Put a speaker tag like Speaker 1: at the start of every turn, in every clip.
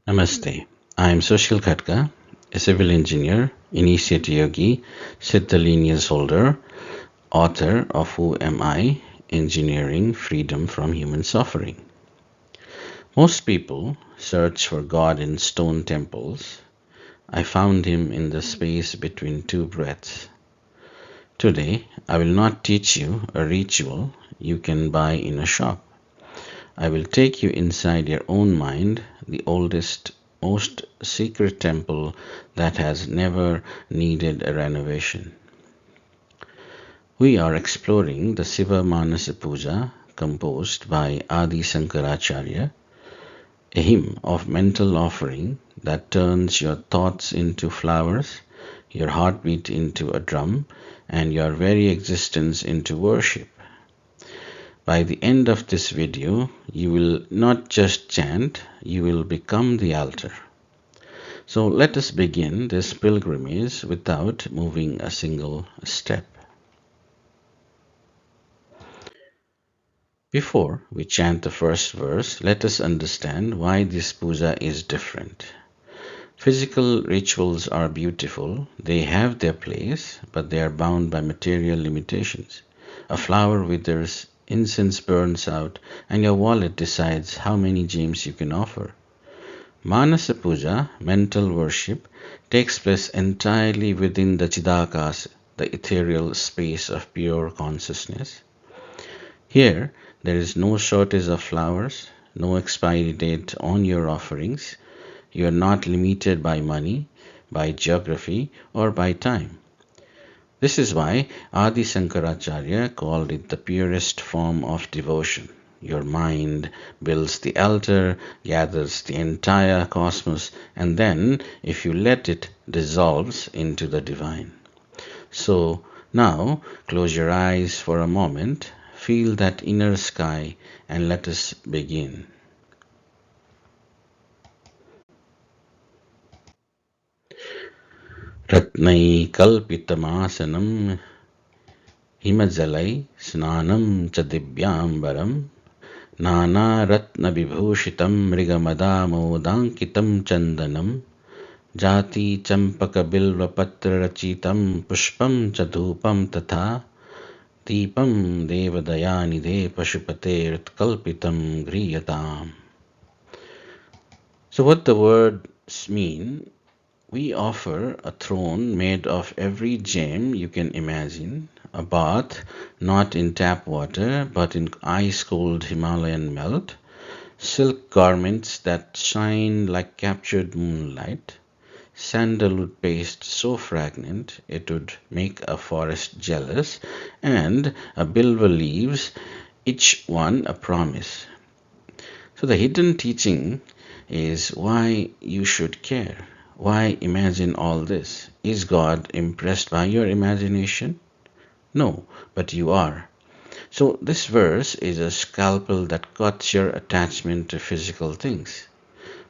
Speaker 1: Namaste. I am Sushil Khatka, a civil engineer, Initiate-Yogi, Siddha lineage holder, author of Who Am I? Engineering Freedom from Human Suffering. Most people search for God in stone temples. I found him in the space between two breaths. Today, I will not teach you a ritual you can buy in a shop. I will take you inside your own mind, the oldest, most secret temple that has never needed a renovation. We are exploring the Shiva Manasa Puja composed by Adi Shankaracharya, a hymn of mental offering that turns your thoughts into flowers, your heartbeat into a drum, and your very existence into worship. By the end of this video, you will not just chant, you will become the altar. So let us begin this pilgrimage without moving a single step. Before we chant the first verse, let us understand why this puja is different. Physical rituals are beautiful, they have their place, but they are bound by material limitations. A flower withers, incense burns out, and your wallet decides how many gems you can offer. Manasa Puja, mental worship, takes place entirely within the Chidakasa, the ethereal space of pure consciousness. Here, there is no shortage of flowers, no expiry date on your offerings. You are not limited by money, by geography, or by time. This is why Adi Shankaracharya called it the purest form of devotion. Your mind builds the altar, gathers the entire cosmos, and then, if you let it, dissolves into the divine. So now, close your eyes for a moment, feel that inner sky, and let us begin. रत्नैकल्पितमासनं हिमजलै स्नानं च दिव्याम्बरं नानारत्नविभूषितं मृगमदामोदाङ्कितं चन्दनं जातिचम्पकबिल्वपत्ररचितं पुष्पं च धूपं तथा दीपं देवदयानिधे पशुपतेरुत्कल्पितं गृह्यताम्. So what the words mean? We offer a throne made of every gem you can imagine, a bath not in tap water but in ice-cold Himalayan melt, silk garments that shine like captured moonlight, sandalwood paste so fragrant it would make a forest jealous, and a bilva leaves, each one a promise. So the hidden teaching is why you should care. Why imagine all this? Is God impressed by your imagination? No, but you are. So this verse is a scalpel that cuts your attachment to physical things.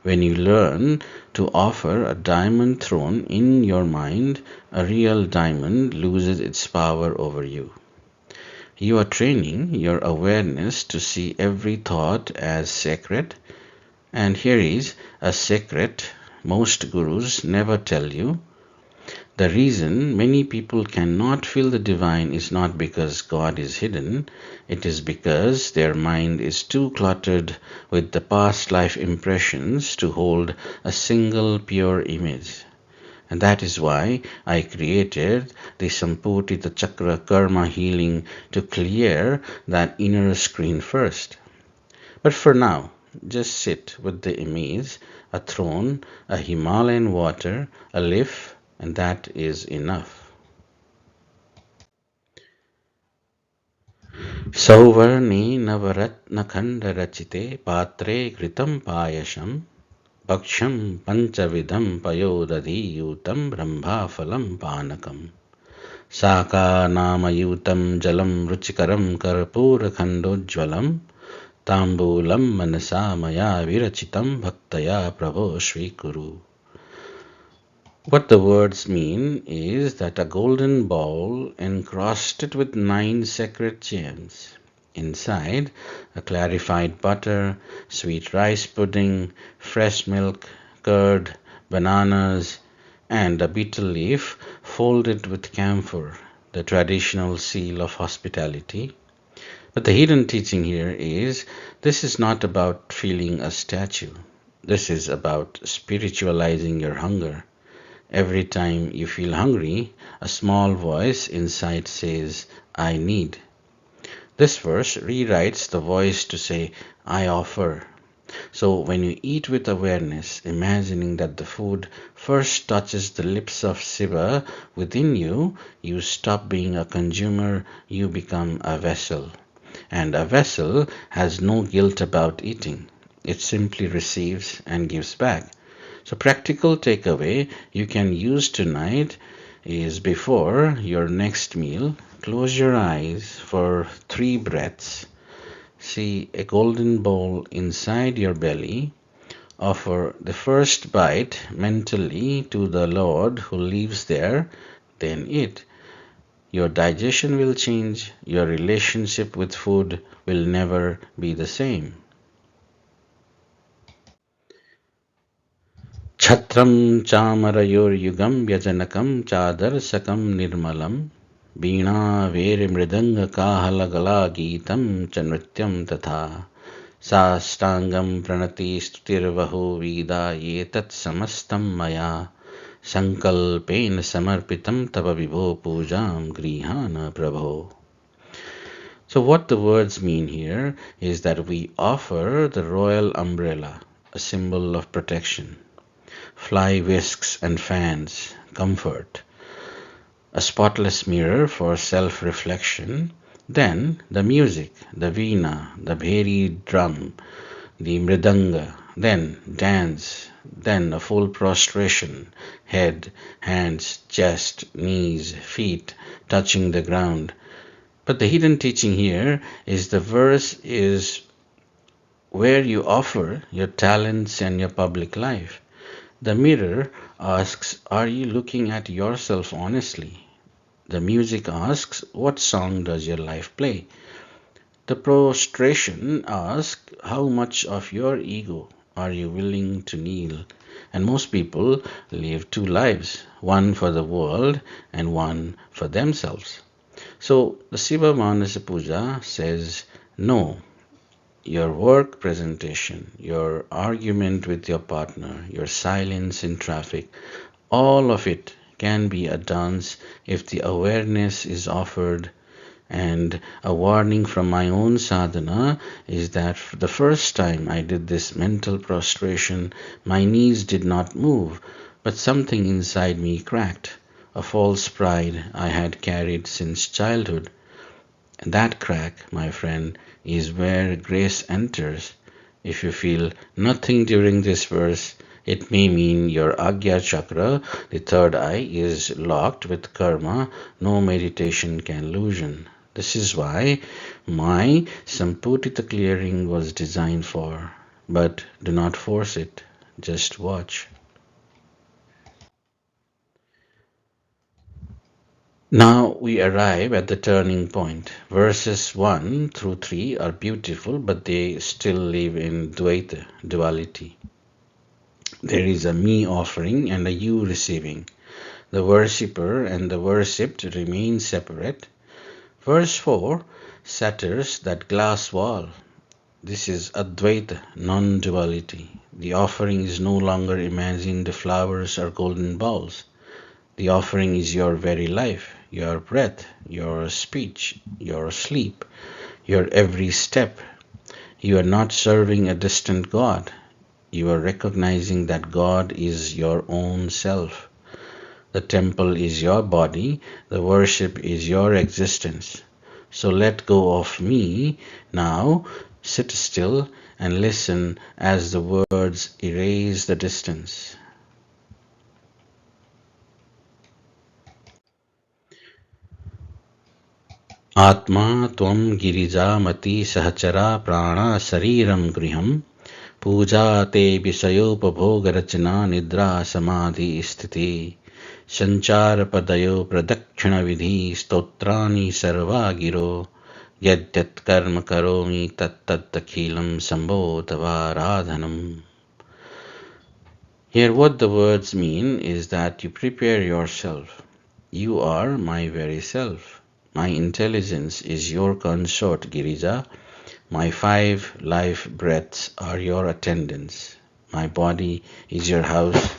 Speaker 1: When you learn to offer a diamond throne in your mind, a real diamond loses its power over you. You are training your awareness to see every thought as sacred, and here is a secret most gurus never tell you. The reason many people cannot feel the divine is not because God is hidden, it is because their mind is too cluttered with the past life impressions to hold a single pure image. And that is why I created the Samputita Chakra Karma healing to clear that inner screen first. But for now, just sit with the image, a throne, a Himalayan water, a leaf, and that is enough. Sauvarne navaratna khanda rachite patre kritam payasham bhaksham panchavidham payodadhiyutam brahmaphalam panakam saka namayutam jalam ruchikaram karpura khandojvalam Tambulam manasa maya virachitam bhaktaya prabho shvikuru. What the words mean is that a golden bowl encrusted with 9 sacred gems. Inside, a clarified butter, sweet rice pudding, fresh milk, curd, bananas, and a betel leaf folded with camphor, the traditional seal of hospitality. But the hidden teaching here is this is not about feeling a statue. This is about spiritualizing your hunger. Every time you feel hungry, a small voice inside says, I need. This verse rewrites the voice to say, I offer. So when you eat with awareness, imagining that the food first touches the lips of Shiva within you, you stop being a consumer, you become a vessel. And a vessel has no guilt about eating. It simply receives and gives back. So practical takeaway you can use tonight is before your next meal, close your eyes for 3 breaths. See a golden bowl inside your belly. Offer the first bite mentally to the Lord who lives there, then eat. Your digestion will change. Your relationship with food will never be the same. Chhatram chamarayoryugam vyajanakam chadarsakam nirmalam Veena vere mridanga kahalagala geetam chanrityam tatha Sastangam pranati stutirvahu vida yetat samastam maya Sankalpena samarpitam tava vibho pujam grihana prabho. So what the words mean here is that we offer the royal umbrella, a symbol of protection, fly whisks and fans, comfort, a spotless mirror for self-reflection, then the music, the veena, the bheri drum, the mridanga, then dance, then a full prostration, head, hands, chest, knees, feet touching the ground. But the hidden teaching here is the verse is where you offer your talents and your public life. The mirror asks, are you looking at yourself honestly? The music asks, what song does your life play? The prostration asks, how much of your ego are you willing to kneel? And most people live 2 lives, one for the world and one for themselves. So the Shiva Manasa Puja says, no, your work presentation, your argument with your partner, your silence in traffic, all of it can be a dance if the awareness is offered. And a warning from my own sadhana is that the first time I did this mental prostration, my knees did not move, but something inside me cracked, a false pride I had carried since childhood. And that crack, my friend, is where grace enters. If you feel nothing during this verse, it may mean your Agya chakra, the third eye, is locked with karma. No meditation can loosen. This is why my Samputita clearing was designed for. But do not force it. Just watch. Now we arrive at the turning point. Verses 1 through 3 are beautiful, but they still live in Advaita, duality. There is a me offering and a you receiving. The worshipper and the worshipped remain separate. Verse 4 shatters that glass wall. This is Advaita, non-duality. The offering is no longer imagined flowers or golden balls. The offering is your very life, your breath, your speech, your sleep, your every step. You are not serving a distant God. You are recognizing that God is your own self. The temple is your body. The worship is your existence. So let go of me now. Sit still and listen as the words erase the distance. ātmā tvaṁ girijāmati sahachara prāṇa sarīram griham pūjā te visayopaභogaracana nidra samadhi sthiti sanchara padayo pradakshina vidhi stotrani sarva giro yadyat karma karomi tat takhilam sambho tava radhanam. Here, what the words mean is that you prepare yourself. You are my very self. My intelligence is your consort, Girija. My 5 life breaths are your attendants. My body is your house.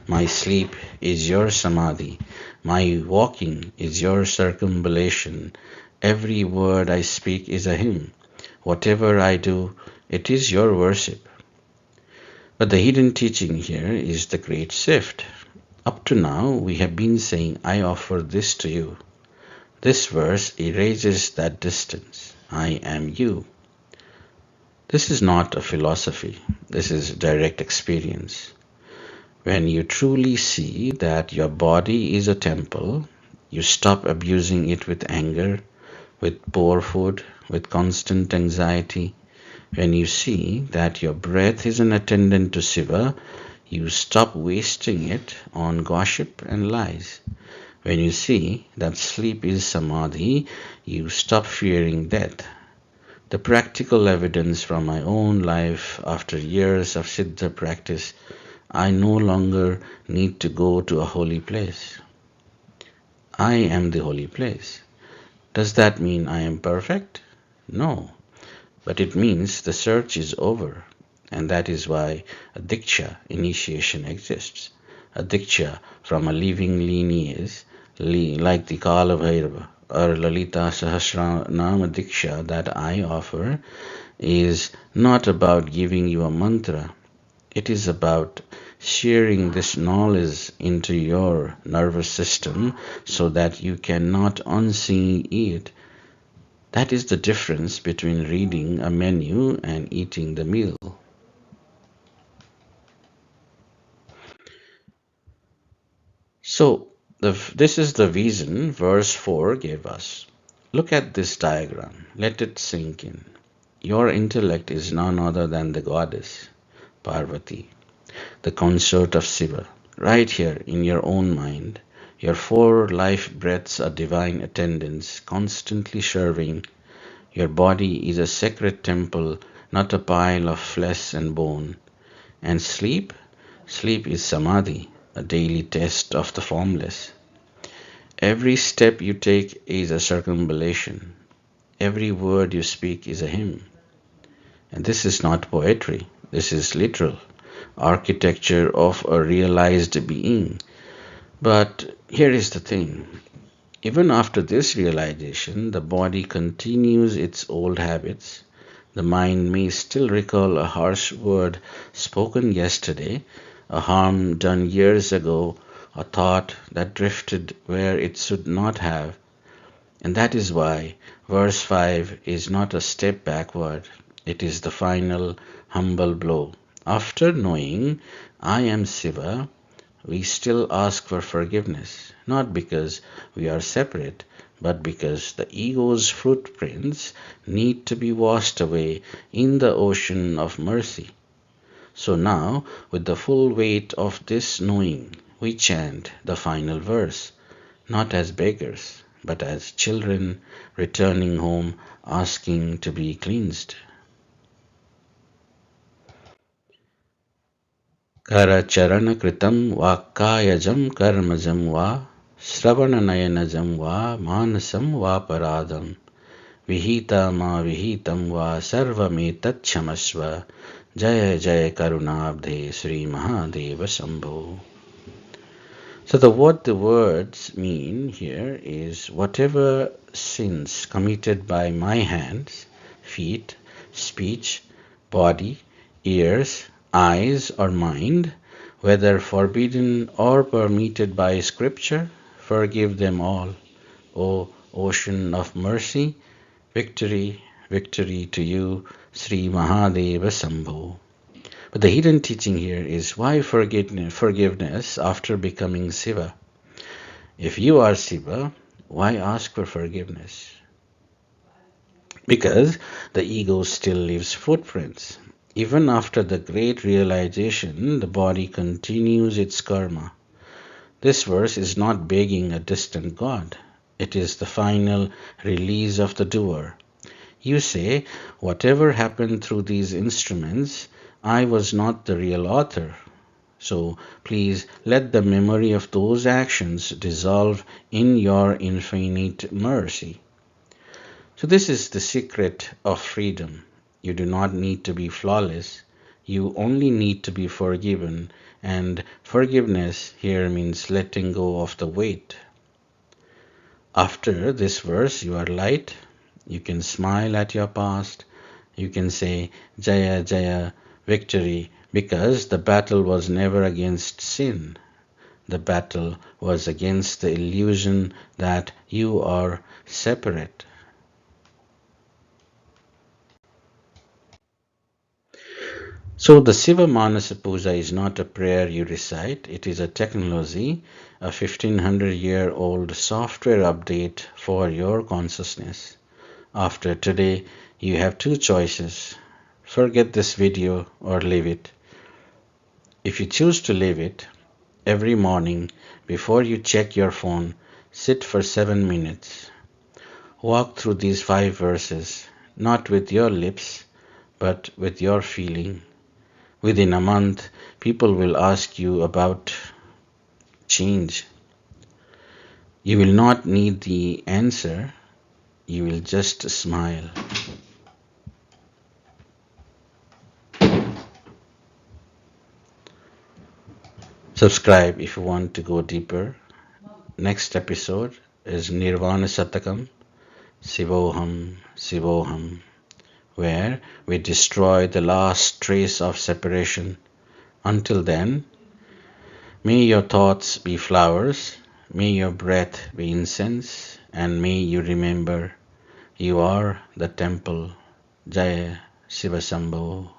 Speaker 1: My sleep is your samadhi. My walking is your circumambulation. Every word I speak is a hymn. Whatever I do, it is your worship. But the hidden teaching here is the great shift. Up to now, we have been saying, I offer this to you. This verse erases that distance. I am you. This is not a philosophy. This is direct experience. When you truly see that your body is a temple, you stop abusing it with anger, with poor food, with constant anxiety. When you see that your breath is an attendant to Shiva, you stop wasting it on gossip and lies. When you see that sleep is samadhi, you stop fearing death. The practical evidence from my own life after years of Siddha practice, I no longer need to go to a holy place. I am the holy place. Does that mean I am perfect? No. But it means the search is over, and that is why a diksha, initiation, exists. A diksha from a living lineage, like the Kala Bhairava or Lalita Sahasranama Diksha that I offer, is not about giving you a mantra. It is about sharing this knowledge into your nervous system so that you cannot unsee it. That is the difference between reading a menu and eating the meal. So, this is the vision verse 4 gave us. Look at this diagram. Let it sink in. Your intellect is none other than the goddess, Parvati, the consort of Shiva. Right here in your own mind, your 4 life breaths are divine attendants, constantly serving. Your body is a sacred temple, not a pile of flesh and bone. And sleep? Sleep is samadhi, a daily test of the formless. Every step you take is a circumambulation. Every word you speak is a hymn. And this is not poetry, this is literal architecture of a realized being. But here is the thing. Even after this realization, the body continues its old habits. The mind may still recall a harsh word spoken yesterday, a harm done years ago, a thought that drifted where it should not have. And that is why verse 5 is not a step backward, it is the final humble blow. After knowing I am Shiva, we still ask for forgiveness, not because we are separate, but because the ego's footprints need to be washed away in the ocean of mercy. So now, with the full weight of this knowing, we chant the final verse, not as beggars, but as children returning home asking to be cleansed. करचरणकृतं वाक्कायजं कर्मजं वा श्रवणनयनजं वा मानसं वापराधं विहितमविहितं वा सर्वमेतत्क्षमस्व जय जय करुणाब्धे Sri Mahadeva Shambho. So what the words mean here is whatever sins committed by my hands, feet, speech, body, ears, eyes or mind, whether forbidden or permitted by scripture, forgive them all. O ocean of mercy, victory, victory to you, Sri Mahadeva Shambho. But the hidden teaching here is why forgiveness after becoming Shiva? If you are Shiva, why ask for forgiveness? Because the ego still leaves footprints. Even after the great realization, the body continues its karma. This verse is not begging a distant God. It is the final release of the doer. You say, whatever happened through these instruments, I was not the real author. So please let the memory of those actions dissolve in your infinite mercy. So this is the secret of freedom. You do not need to be flawless. You only need to be forgiven. And forgiveness here means letting go of the weight. After this verse, you are light. You can smile at your past. You can say, Jaya, Jaya, victory, because the battle was never against sin. The battle was against the illusion that you are separate. So the Shiva Manasa Puja is not a prayer you recite, it is a technology, a 1500-year-old software update for your consciousness. After today, you have two choices. Forget this video or leave it. If you choose to leave it, every morning before you check your phone, sit for 7 minutes. Walk through these 5 verses, not with your lips, but with your feeling. Within a month, people will ask you about change. You will not need the answer, you will just smile. Subscribe if you want to go deeper. Next episode is Nirvana Satakam, Sivoham, Sivoham, where we destroy the last trace of separation. Until then, may your thoughts be flowers, may your breath be incense, and may you remember you are the temple. Jaya Shiva Sambho.